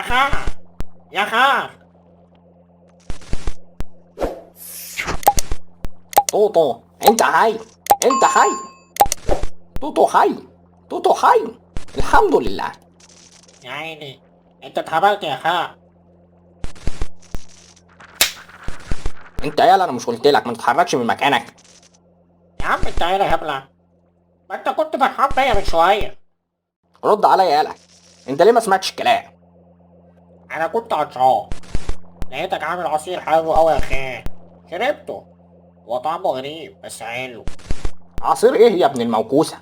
خال يا خال. توتو انت حي، انت حي. توتو حي، توتو حي. الحمد لله. يا عيني انت اتهبلت يا خال. انت يالا، انا مش قلت لك ما تتحركش من مكانك؟ يا عم انت عيني هبلة، ما انت كنت فرحان بيا من شوية. رد عليا يالا، انت ليه ما سمعتش الكلام؟ انا كنت عطشان، لقيتك عامل عصير حلو اوي يا خال، شربته. هو طعمه غريب بس حلو. عصير ايه يا ابن الموكوسه؟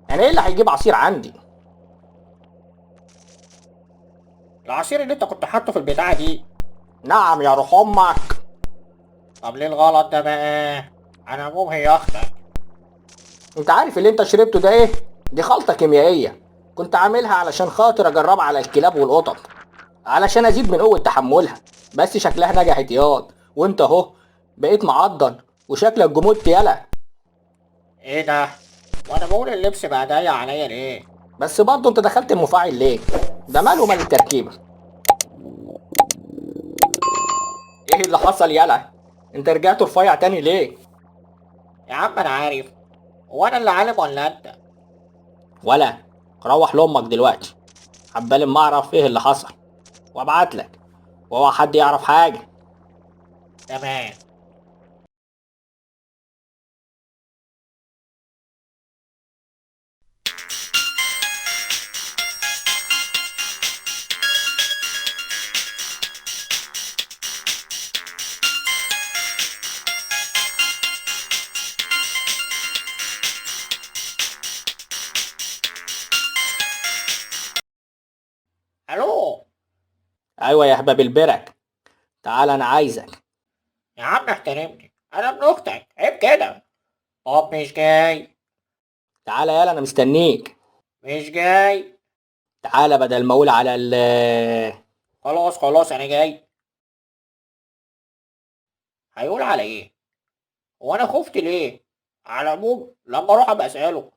انا ايه اللي هيجيب عصير عندي؟ العصير اللي انت كنت حاطه في البتاعة دي. نعم يا روح امك. طب ليه الغلط ده بقى؟ انا مبهي يا اختك. انت عارف اللي انت شربته ده ايه؟ دي خلطه كيميائيه، كنت عاملها علشان خاطر اجربها على الكلاب والقطط، علشان ازيد من قوه تحملها. بس شكلها نجحت ياض، وانت اهو بقيت معضل وشكلك جموت يالا. ايه ده؟ وانا بقول اللبس بقى ضيق عليا ليه؟ بس برضه انت دخلت المفاعل ليه؟ ده ماله مال التركيبه؟ ايه اللي حصل يالا؟ انت رجعت رفيع تاني ليه؟ يا عم انا عارف، هو انا اللي عالم ولا انت؟ ولا روح لامك دلوقتي، عبال ما اعرف ايه اللي حصل وابعت لك، واوعى حد يعرف حاجه. تمام. الو. ايوه يا هباب البرك، تعال انا عايزك. يا عم احترمني، انا ابن اختك، عيب كده. طب مش جاي. تعال يالا انا مستنيك. مش جاي. تعال بدل ما اقول على خلاص خلاص انا جاي. هيقول على ايه؟ هو انا خفت ليه؟ على العموم لما اروح ابقى اساله.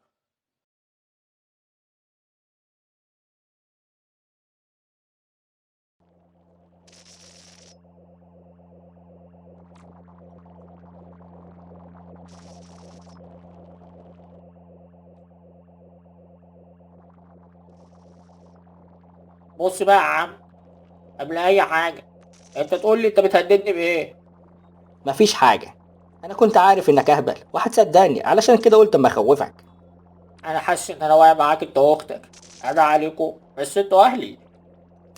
بص بقى يا عم، قبل اي حاجه انت تقول لي انت بتهددني بايه؟ مفيش حاجه، انا كنت عارف انك اهبل وهتصدقني، علشان كده قلت اما اخوفك. انا حاسس ان انا واقع معاك انت واختك، انا عليكم بس انتوا اهلي.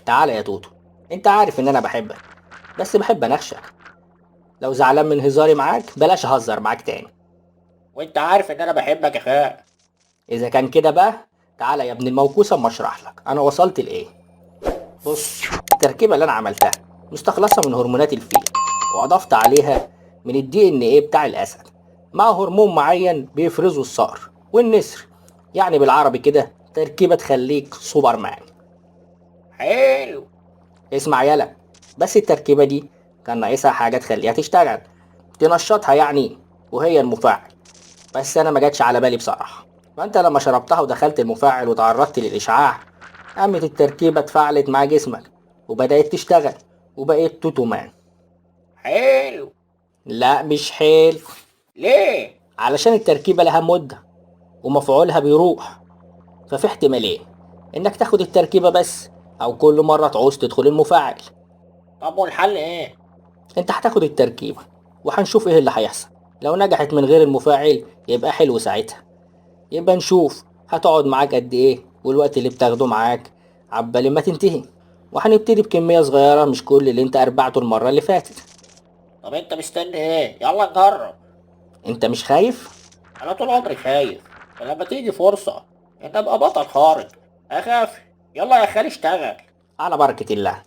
تعال يا توتو، انت عارف ان انا بحبك، بس بحب انخشك. لو زعلان من هزاري معاك بلاش اهزر معاك تاني. وانت عارف ان انا بحبك يا خال. اذا كان كده بقى، تعالى يا ابن الموكوسه اما اشرح لك انا وصلت لايه. بص، التركيبه اللي انا عملتها مستخلصه من هرمونات الفيل، واضفت عليها من الدي ان ايه بتاع الاسد، مع هرمون معين بيفرزه الصقر والنسر. يعني بالعربي كده تركيبه تخليك سوبرمان. حلو. اسمع يلا، بس التركيبه دي كان ناقصها حاجه تخليها تشتغل، تنشطها يعني، وهي المفاعل. بس انا ما جاتش على بالي بصراحه. فانت لما شربتها ودخلت المفاعل وتعرضت للاشعاع، قامت التركيبه اتفاعلت مع جسمك وبدات تشتغل، وبقيت توتومان. حلو. لا مش حيل، ليه؟ علشان التركيبه لها مده ومفعولها بيروح. ففي احتمالين، انك تاخد التركيبه بس، او كل مره تعوز تدخل المفاعل. طب والحل ايه؟ انت هتاخد التركيبه وهنشوف ايه اللي هيحصل. لو نجحت من غير المفاعل يبقى حلو ساعتها، يبقى نشوف هتقعد معاك قد ايه والوقت اللي بتاخده معاك عبال ما تنتهي. وهنبتدي بكمية صغيرة، مش كل اللي انت اربعته المرة اللي فاتت. طب انت مستني ايه؟ يلا نجرب. انت مش خايف؟ انا طول عمري خايف، فلما تيجي فرصة ان ابقى بطل خارق اخاف. يلا يا خالي اشتغل. على بركة الله.